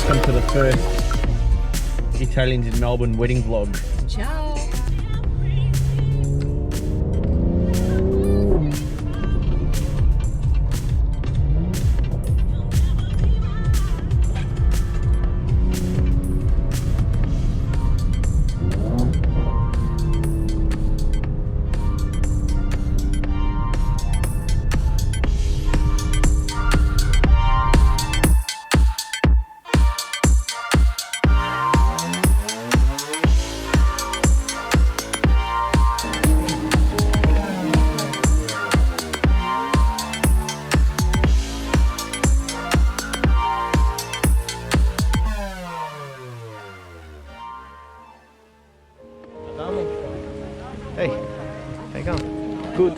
welcome to the first Italians in Melbourne wedding vlog. Ciao. Hey, how you going? Good.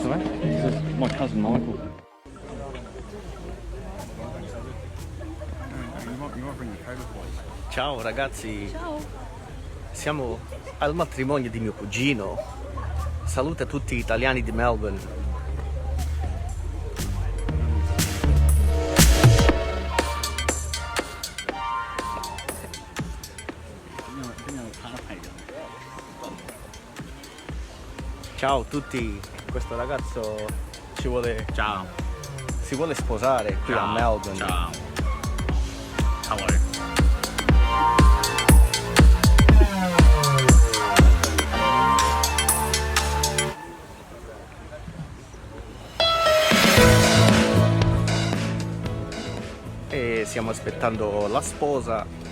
Sorry, this is my cousin Michael. Ciao ragazzi. Ciao. Siamo al matrimonio di mio cugino. Saluta tutti gli italiani di Melbourne. Ciao a tutti, questo ragazzo si vuole sposare qui a Melbourne. Ciao. Hello. E stiamo aspettando la sposa.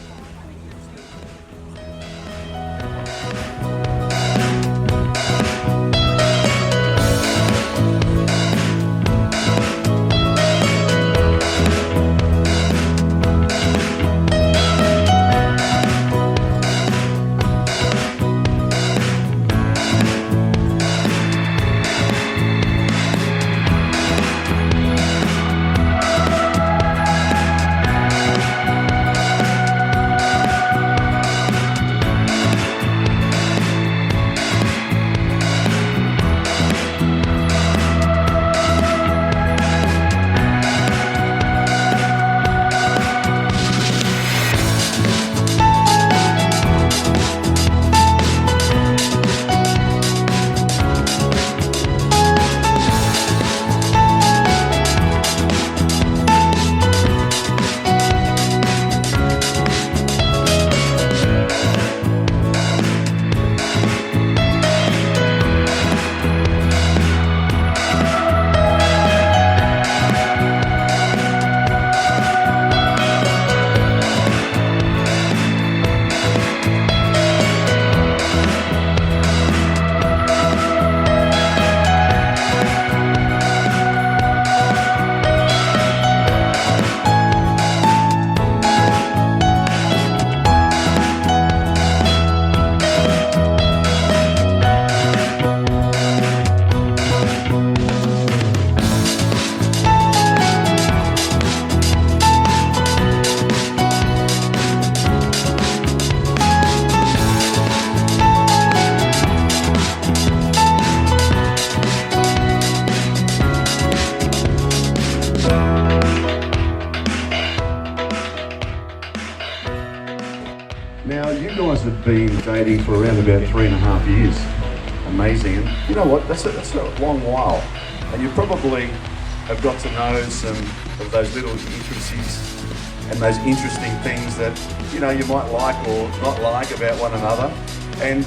Now, you guys have been dating for around about 3.5 years. Amazing. And you know what? That's a long while. And you probably have got to know some of those little intricacies and those interesting things that, you know, you might like or not like about one another. And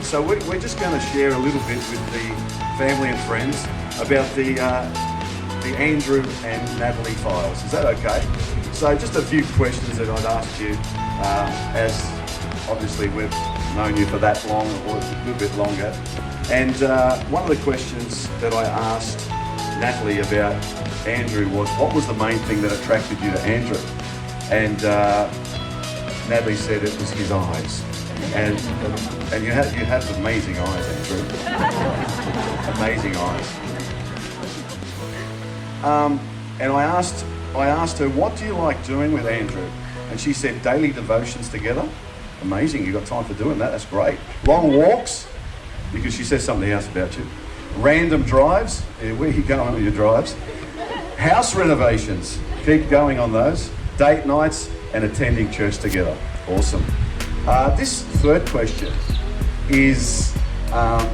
so we're just going to share a little bit with the family and friends about the Andrew and Natalie files. Is that okay? So just a few questions that I'd ask you, as obviously we've known you for that long, or a little bit longer. And one of the questions that I asked Natalie about Andrew was, what was the main thing that attracted you to Andrew? And Natalie said it was his eyes. And you have amazing eyes, Andrew. Amazing eyes. And I asked her, what do you like doing with Andrew? And she said, daily devotions together. Amazing, you got time for doing that, that's great. Long walks, because she says something else about you. Random drives, yeah, where are you going with your drives? House renovations, keep going on those. Date nights and attending church together. Awesome. This third question is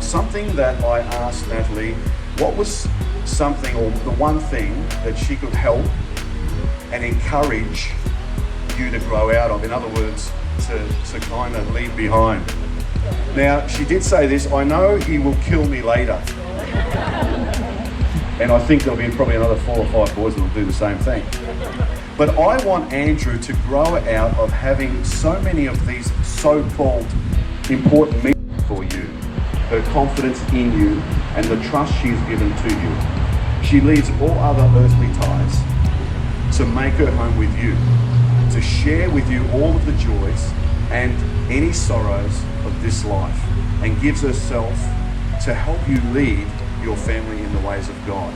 something that I asked Natalie. What was something, or the one thing that she could help and encourage you to grow out of? In other words, to kind of leave behind. Now, she did say this: I know he will kill me later. And I think there'll be probably another 4 or 5 boys that will do the same thing. But I want Andrew to grow out of having so many of these so-called important meetings for you, her confidence in you, and the trust she's given to you. She leaves all other earthly ties to make her home with you, to share with you all of the joys and any sorrows of this life, and gives herself to help you lead your family in the ways of God.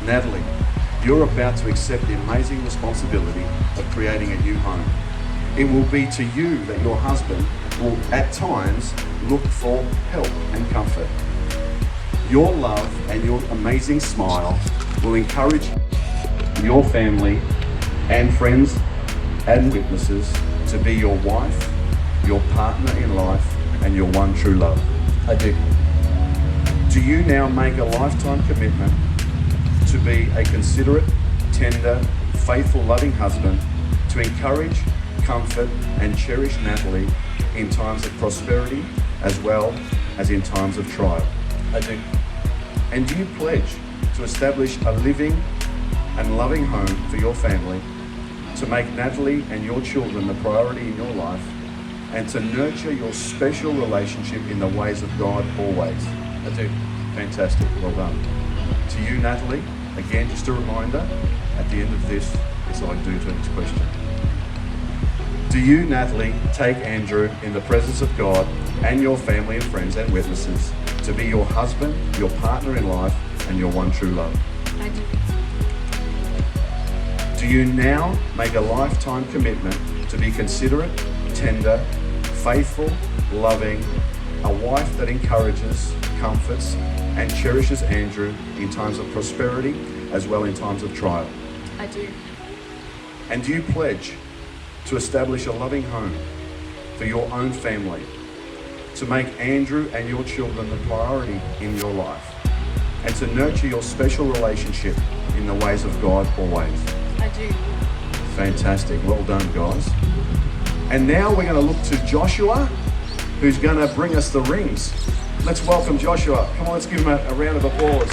Natalie, you're about to accept the amazing responsibility of creating a new home. It will be to you that your husband will at times look for help and comfort. Your love and your amazing smile will encourage your family and friends and witnesses to be your wife, your partner in life, and your one true love. I do. Do you now make a lifetime commitment to be a considerate, tender, faithful, loving husband, to encourage, comfort, and cherish Natalie in times of prosperity as well as in times of trial? I do. And do you pledge to establish a living and loving home for your family, to make Natalie and your children the priority in your life, and to nurture your special relationship in the ways of God always? I do. Fantastic, well done. To you, Natalie, again, just a reminder, at the end of this, as I do to each question. Do you, Natalie, take Andrew in the presence of God and your family and friends and witnesses to be your husband, your partner in life, and your one true love? I do. Do you now make a lifetime commitment to be considerate, tender, faithful, loving, a wife that encourages, comforts, and cherishes Andrew in times of prosperity as well in times of trial? I do. And do you pledge to establish a loving home for your own family, to make Andrew and your children the priority in your life, and to nurture your special relationship in the ways of God always? I do. Fantastic, well done, guys. And now we're going to look to Joshua, who's going to bring us the rings. Let's welcome Joshua. Come on, let's give him a round of applause.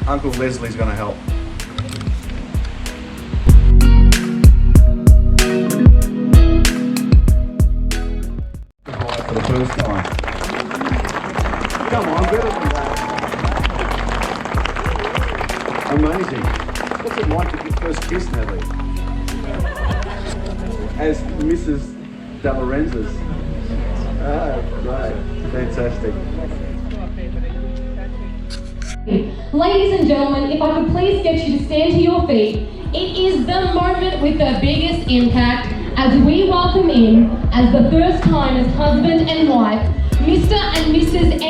Uncle Leslie's going to help. For the first time. Come on, better than that. Amazing. What's it like to get first kiss, Natalie? As Mrs. De Lorenzo's. Ah, right. Fantastic. Ladies and gentlemen, if I could please get you to stand to your feet, it is the moment with the biggest impact as we welcome in, as the first time as husband and wife, Mr. and Mrs.